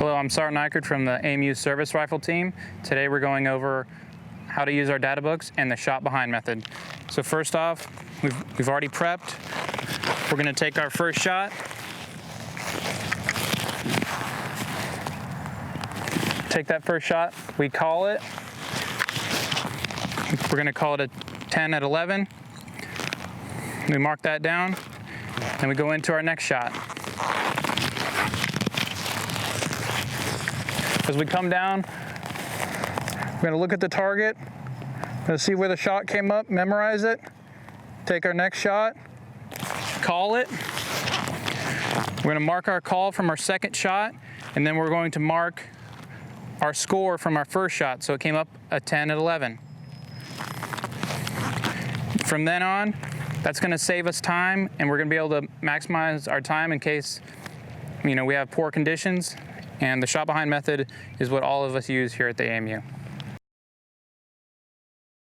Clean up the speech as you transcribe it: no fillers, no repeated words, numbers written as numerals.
Hello, I'm Sergeant Ichord from the AMU Service Rifle Team. Today we're going over how to use our data books and the shot behind method. So first off, we've already prepped. We're going to take our first shot. Take that first shot, we call it. We're going to call it a 10 at 11. We mark that down, and we go into our next shot. As we come down, we're going to look at the target, we're going to see where the shot came up, memorize it, take our next shot, call it. We're going to mark our call from our second shot, and then we're going to mark our score from our first shot, so it came up a 10 at 11. From then on, that's going to save us time, and we're going to be able to maximize our time in case we have poor conditions. And the shot behind method is what all of us use here at the AMU.